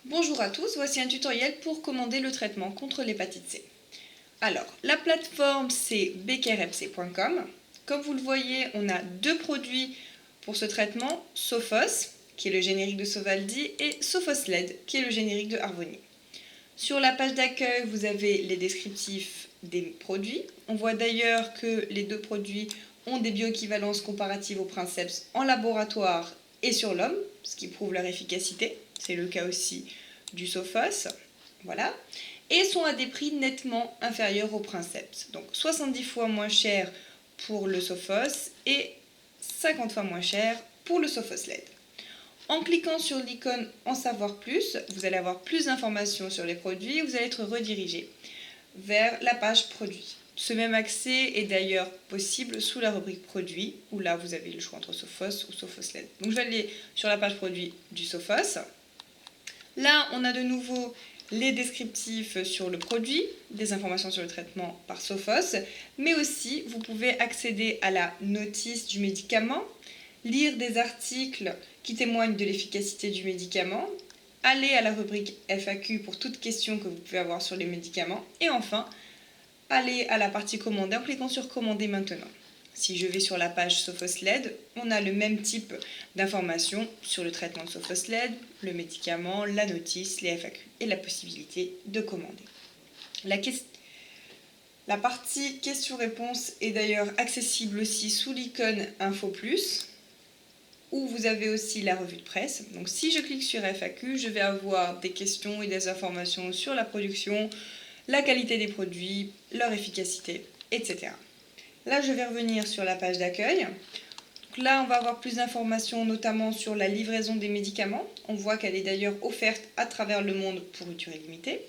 Bonjour à tous, voici un tutoriel pour commander le traitement contre l'hépatite C. Alors, la plateforme c'est beckerhepc.com. Comme vous le voyez, on a deux produits pour ce traitement, Sophos, qui est le générique de Sovaldi, et Sophosled, qui est le générique de Harvoni. Sur la page d'accueil, vous avez les descriptifs des produits. On voit d'ailleurs que les deux produits ont des bioéquivalences comparatives au princeps en laboratoire et sur l'homme, ce qui prouve leur efficacité. C'est le cas aussi du Sophos. Voilà. Et sont à des prix nettement inférieurs au princeps. Donc 70 fois moins cher pour le Sophos et 50 fois moins cher pour le Sophosled. En cliquant sur l'icône « En savoir plus », vous allez avoir plus d'informations sur les produits et vous allez être redirigé vers la page « Produits ». Ce même accès est d'ailleurs possible sous la rubrique « Produits » où là vous avez le choix entre Sophos ou Sophosled. Donc je vais aller sur la page « Produits » du Sophos. Là, on a de nouveau les descriptifs sur le produit, des informations sur le traitement par Sophos, mais aussi vous pouvez accéder à la notice du médicament, lire des articles qui témoignent de l'efficacité du médicament, aller à la rubrique FAQ pour toute question que vous pouvez avoir sur les médicaments, et enfin, aller à la partie commander en cliquant sur commander maintenant. Si je vais sur la page Sophosled, on a le même type d'informations sur le traitement de Sophosled, le médicament, la notice, les FAQ et la possibilité de commander. La partie questions-réponses est d'ailleurs accessible aussi sous l'icône Info Plus, où vous avez aussi la revue de presse. Donc si je clique sur FAQ, je vais avoir des questions et des informations sur la production, la qualité des produits, leur efficacité, etc. Là, je vais revenir sur la page d'accueil. Là, on va avoir plus d'informations, notamment sur la livraison des médicaments. On voit qu'elle est d'ailleurs offerte à travers le monde pour une durée limitée.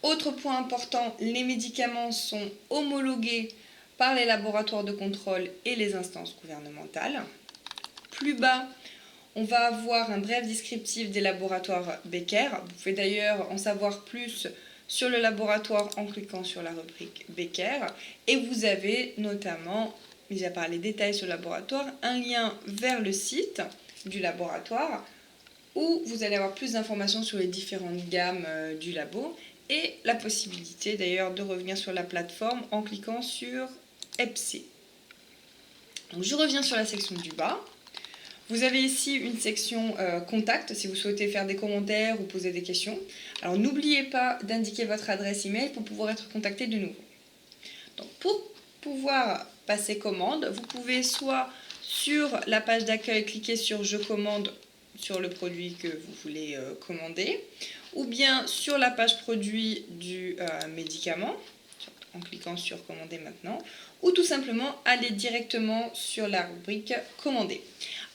Autre point important, les médicaments sont homologués par les laboratoires de contrôle et les instances gouvernementales. Plus bas, on va avoir un bref descriptif des laboratoires Becker. Vous pouvez d'ailleurs en savoir plus sur le laboratoire en cliquant sur la rubrique Becker. Et vous avez notamment, mis à part les détails sur le laboratoire, un lien vers le site du laboratoire où vous allez avoir plus d'informations sur les différentes gammes du labo et la possibilité d'ailleurs de revenir sur la plateforme en cliquant sur EPC. Donc je reviens sur la section du bas. Vous avez ici une section contact si vous souhaitez faire des commentaires ou poser des questions. Alors n'oubliez pas d'indiquer votre adresse email pour pouvoir être contacté de nouveau. Donc pour pouvoir passer commande, vous pouvez soit sur la page d'accueil cliquer sur je commande sur le produit que vous voulez commander, ou bien sur la page produit du médicament en cliquant sur commander maintenant, ou tout simplement aller directement sur la rubrique commander.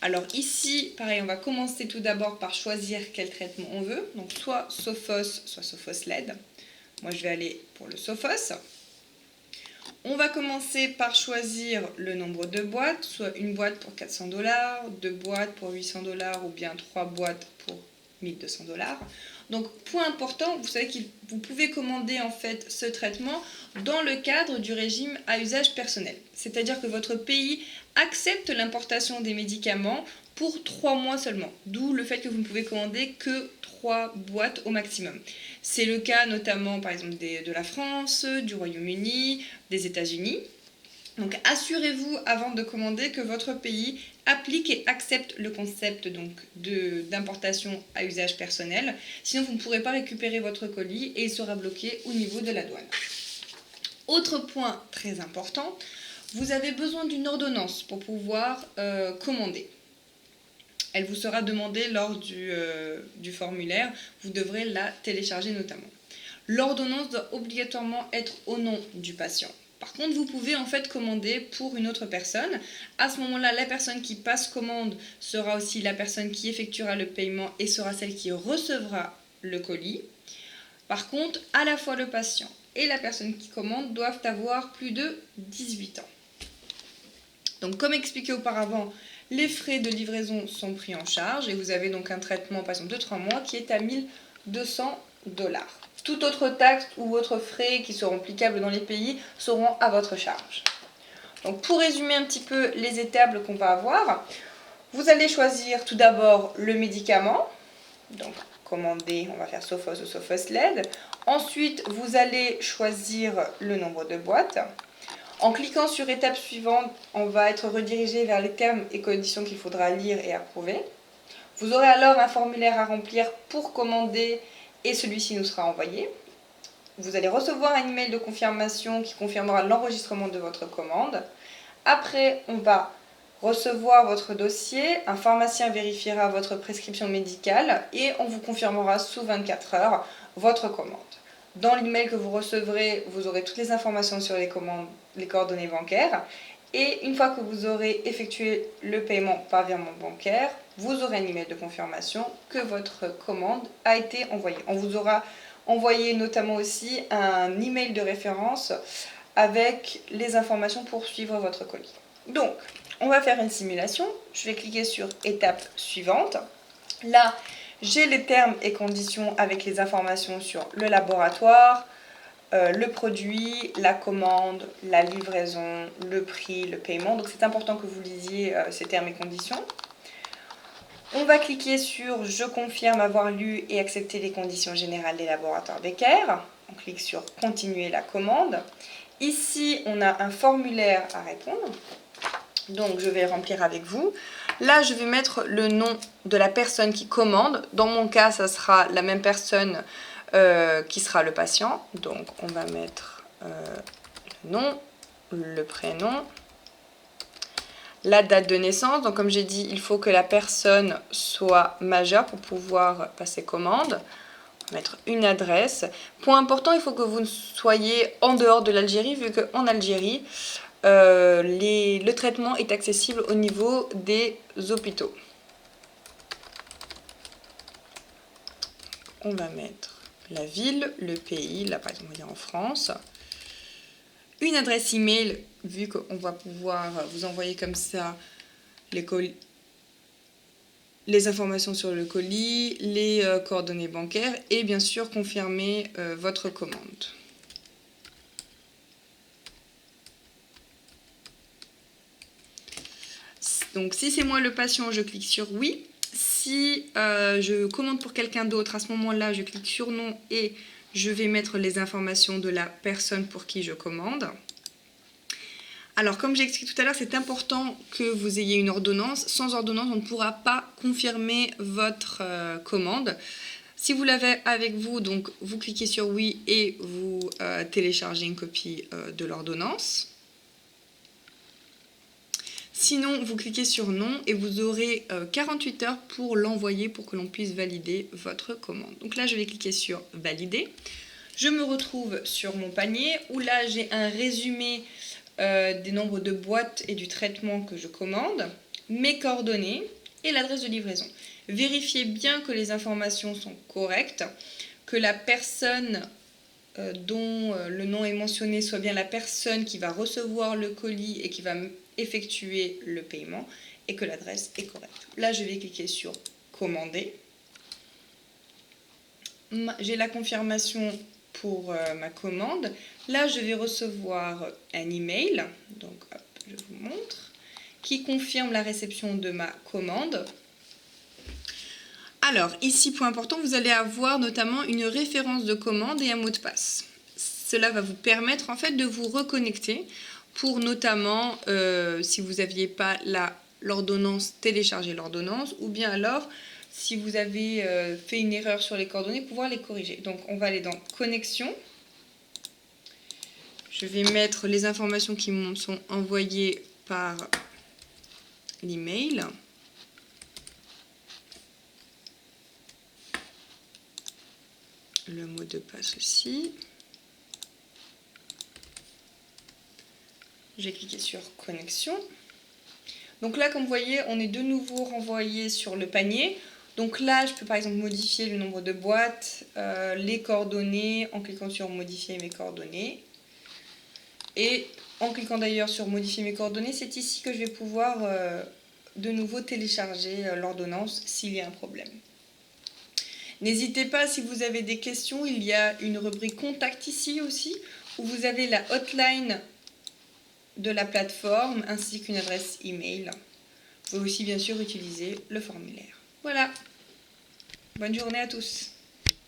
Alors ici, pareil, on va commencer tout d'abord par choisir quel traitement on veut. Donc soit Sophos, soit Sophosled. Moi, je vais aller pour le Sophos. On va commencer par choisir le nombre de boîtes, soit une boîte pour 400 $, deux boîtes pour 800 $ ou bien trois boîtes pour 1200 $. Donc, point important, vous savez que vous pouvez commander en fait ce traitement dans le cadre du régime à usage personnel. C'est-à-dire que votre pays accepte l'importation des médicaments pour 3 mois seulement. D'où le fait que vous ne pouvez commander que 3 boîtes au maximum. C'est le cas notamment par exemple de la France, du Royaume-Uni, des États-Unis. Donc assurez-vous avant de commander que votre pays applique et accepte le concept d'importation à usage personnel. Sinon vous ne pourrez pas récupérer votre colis et il sera bloqué au niveau de la douane. Autre point très important, vous avez besoin d'une ordonnance pour pouvoir commander. Elle vous sera demandée lors du formulaire, vous devrez la télécharger notamment. L'ordonnance doit obligatoirement être au nom du patient. Par contre, vous pouvez en fait commander pour une autre personne. À ce moment-là, la personne qui passe commande sera aussi la personne qui effectuera le paiement et sera celle qui recevra le colis. Par contre, à la fois le patient et la personne qui commande doivent avoir plus de 18 ans. Donc, comme expliqué auparavant, les frais de livraison sont pris en charge et vous avez donc un traitement par exemple de 3 mois qui est à 1200 $. Toute autre taxe ou autres frais qui seront applicables dans les pays seront à votre charge. Donc pour résumer un petit peu les étapes qu'on va avoir, vous allez choisir tout d'abord le médicament. Donc, commander, on va faire Sophos ou Sophos LED. Ensuite, vous allez choisir le nombre de boîtes. En cliquant sur étape suivante, on va être redirigé vers les termes et conditions qu'il faudra lire et approuver. Vous aurez alors un formulaire à remplir pour commander et celui-ci nous sera envoyé. Vous allez recevoir un email de confirmation qui confirmera l'enregistrement de votre commande. Après, on va recevoir votre dossier, un pharmacien vérifiera votre prescription médicale et on vous confirmera sous 24 heures votre commande. Dans l'email que vous recevrez, vous aurez toutes les informations sur les commandes, les coordonnées bancaires. Et une fois que vous aurez effectué le paiement par virement bancaire, vous aurez un email de confirmation que votre commande a été envoyée. On vous aura envoyé notamment aussi un email de référence avec les informations pour suivre votre colis. Donc, on va faire une simulation. Je vais cliquer sur étape suivante. Là, j'ai les termes et conditions avec les informations sur le laboratoire, le produit, la commande, la livraison, le prix, le paiement. Donc c'est important que vous lisiez ces termes et conditions. On va cliquer sur « Je confirme avoir lu et accepté les conditions générales des laboratoires Becker ». On clique sur « Continuer la commande ». Ici, on a un formulaire à répondre. Donc je vais le remplir avec vous. Là, je vais mettre le nom de la personne qui commande. Dans mon cas, ça sera la même personne qui sera le patient. Donc on va mettre le nom, le prénom, la date de naissance. Donc comme j'ai dit, il faut que la personne soit majeure pour pouvoir passer commande. On va mettre une adresse. Point important, il faut que vous soyez en dehors de l'Algérie, vu qu'en Algérie, le traitement est accessible au niveau des hôpitaux. On va mettre la ville, le pays, là par exemple on va dire en France. Une adresse email, vu qu'on va pouvoir vous envoyer comme ça les informations sur le colis, les coordonnées bancaires et bien sûr confirmer votre commande. Donc si c'est moi le patient, je clique sur oui. Si je commande pour quelqu'un d'autre, à ce moment-là, je clique sur non et je vais mettre les informations de la personne pour qui je commande. Alors, comme j'ai expliqué tout à l'heure, c'est important que vous ayez une ordonnance. Sans ordonnance, on ne pourra pas confirmer votre commande. Si vous l'avez avec vous, donc vous cliquez sur oui et vous téléchargez une copie de l'ordonnance. Sinon, vous cliquez sur non et vous aurez 48 heures pour l'envoyer pour que l'on puisse valider votre commande. Donc là, je vais cliquer sur valider. Je me retrouve sur mon panier où là, j'ai un résumé des nombres de boîtes et du traitement que je commande, mes coordonnées et l'adresse de livraison. Vérifiez bien que les informations sont correctes, que la personne dont le nom est mentionné soit bien la personne qui va recevoir le colis et qui va effectuer le paiement et que l'adresse est correcte. Là, je vais cliquer sur commander. J'ai la confirmation pour ma commande. Là, je vais recevoir un email, donc hop, je vous montre, qui confirme la réception de ma commande. Alors, ici, point important, vous allez avoir notamment une référence de commande et un mot de passe. Cela va vous permettre en fait de vous reconnecter pour notamment, si vous n'aviez pas l'ordonnance, télécharger l'ordonnance, ou bien alors, si vous avez fait une erreur sur les coordonnées, pouvoir les corriger. Donc, on va aller dans connexion. Je vais mettre les informations qui me sont envoyées par l'email. Le mot de passe aussi. J'ai cliqué sur connexion. Donc là, comme vous voyez, on est de nouveau renvoyé sur le panier. Donc là, je peux par exemple modifier le nombre de boîtes, les coordonnées, en cliquant sur modifier mes coordonnées. Et en cliquant d'ailleurs sur modifier mes coordonnées, c'est ici que je vais pouvoir de nouveau télécharger l'ordonnance s'il y a un problème. N'hésitez pas, si vous avez des questions, il y a une rubrique contact ici aussi, où vous avez la hotline de la plateforme ainsi qu'une adresse email. Vous pouvez aussi bien sûr utiliser le formulaire. Voilà. Bonne journée à tous.